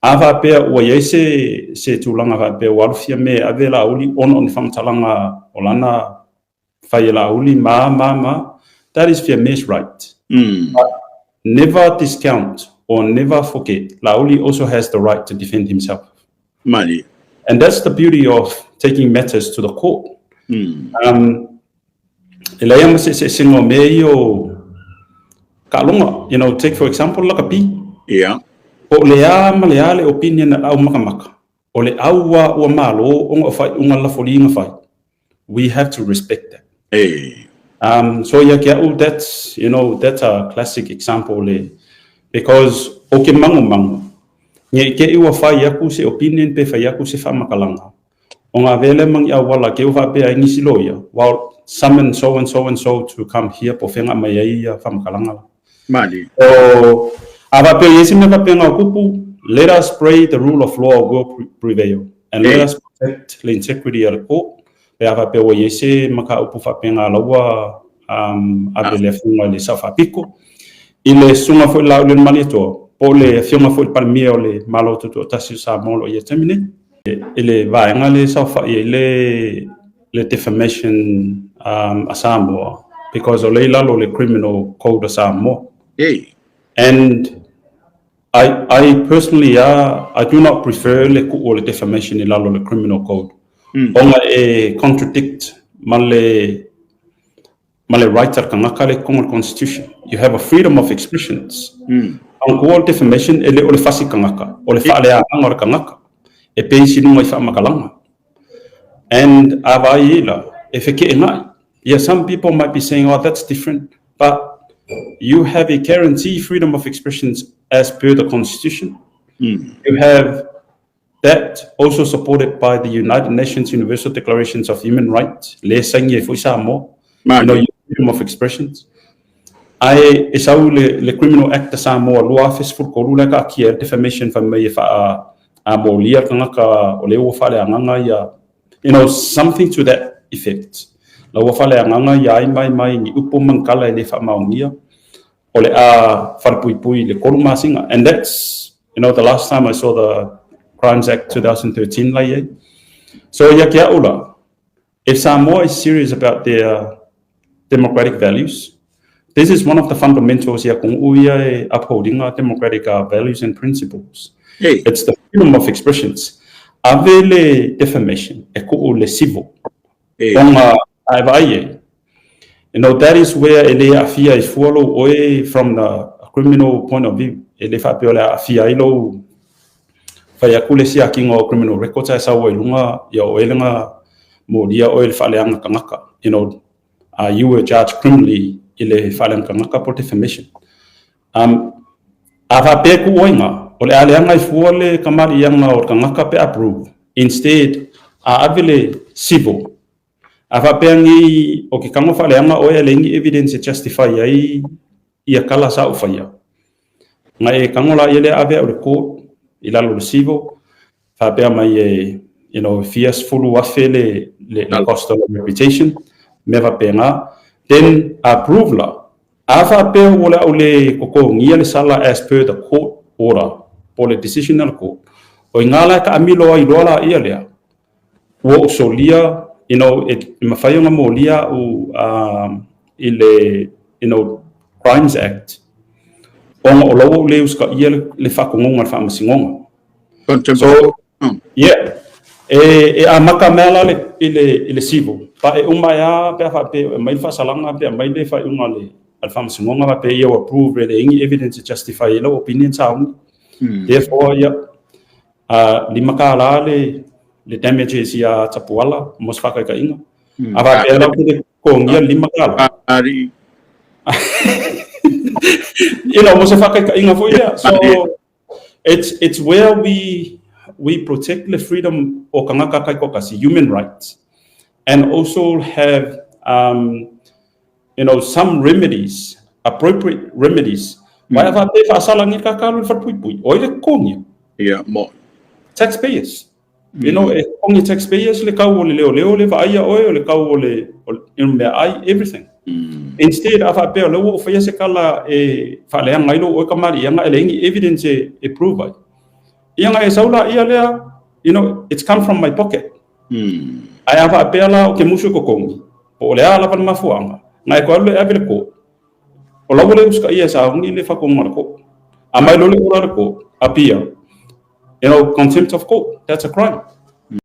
ava pe o ye se tulanga va pe walfia me avela uli on fangtalanga olana faila uli ma that is fair me's right. Never discount or never forget Lauli also has the right to defend himself. Money. And that's the beauty of taking matters to the court. Take for example Lakapi. Yeah. O opinion au makamaka. O le aua ua malo onga fai unga la folinga fai. We have to respect that. Hey. So that's a classic example because okay mangu nye ke iwa fai yaku se opinion pe fai yaku se famakalanga onga vele mang ya wala ke uva pe ai nisi loya while summon so and so to come here po fenga mai ya famakalanga Mali. So ava pe yesi me penga kupu, let us pray the rule of law will prevail and let us protect the integrity of the court. Ava pe o yesi maka upu fa penga lawa abele funga le safa pico ile sunga foi la le manito po le fiona foi palmio le malo to tasi sa molo ye termine ile va ngale safa ile le defamation asamo because ole lalo le criminal code asamo. Hey. And I personally I do not prefer le ku le defamation in lalo le criminal code. Onga contradict male writer kanakale kong constitution. You have a freedom of expressions. Ang defamation ele ole fasi kanaka ole fale angor kanaka e pensi no mai fa makalanga. And availa efeke ngai. Yeah, some people might be saying, oh, that's different, but you have a guarantee freedom of expressions as per the constitution. You have that also supported by the United Nations Universal Declarations of Human Rights. Freedom of expressions. I esau le criminal act sa mo lua fiscal kolula ka kia defamation fa me fa amolia kanga ole o fale nganga ya something to that effect. La o fale nganga ya mai ni upo mankala le fa maungia ole fa pui le koluma singa. And that's the last time I saw the Crimes Act 2013 like. So yakia ula, if Samoa is serious about their democratic values, this is one of the fundamentals here upholding our democratic values and principles. Hey. It's the freedom of expressions. Avele defamation, eko lesivo. That is where ele afia is follow from the criminal point of view. Ele fa piola afia ilo fayakule si akingo criminal records sa lunga ya oelenga modia oil faleanga kanaka. You were charged criminally ile falen kanaka for defamation. Ava pe ku oinga ole aleanga ifuole kamari yanga or kanaka pe approve. Instead avile civil. Ava pe ngi o ki kango faleanga o elengi evidence justify ia kala sa ufaya. Ngai kangola ile ave o court ila lo civil fa pe mai fierce fulu afele le cost of reputation. Meva penga then approve la ava pe wala ole koko ngia le sala as per the court order for the decisional court o ngala ka amilo ai lola ia lea wo solia it mafayonga molia ile Crimes Act on olo le uska ia le fakonga fa masingonga. So yeah makamela ile civil pa umaya pe fa pe mai fa salanga pe mai le fa umale alfam singonga pe you approve the evidence to justify your opinion sound. Therefore limakala le damages ya tapuala mos fa ka inga ava pe la ko ngia limakala ari mos fa ka inga fo ya. So it's where we protect the freedom of human rights and also have some remedies, appropriate remedies. Whatever they fasalangi kakalu for pui or the konya. Yeah, more taxpayers. Only taxpayers le kau le vaia oil le kau le everything. Instead of a pair low for yesekala faleanga o kamari yanga evidence provide. Ia ngai saula ia lea, it's come from my pocket. Mm. Ai ava apela o ke musu ko kongi. Po le ala pan mafuanga. Ngai ko le avele ko. O lawo le uska ia sa ngi le fa ko ngor ko. Amai lo le ora ko apia. Contempt of court, that's a crime.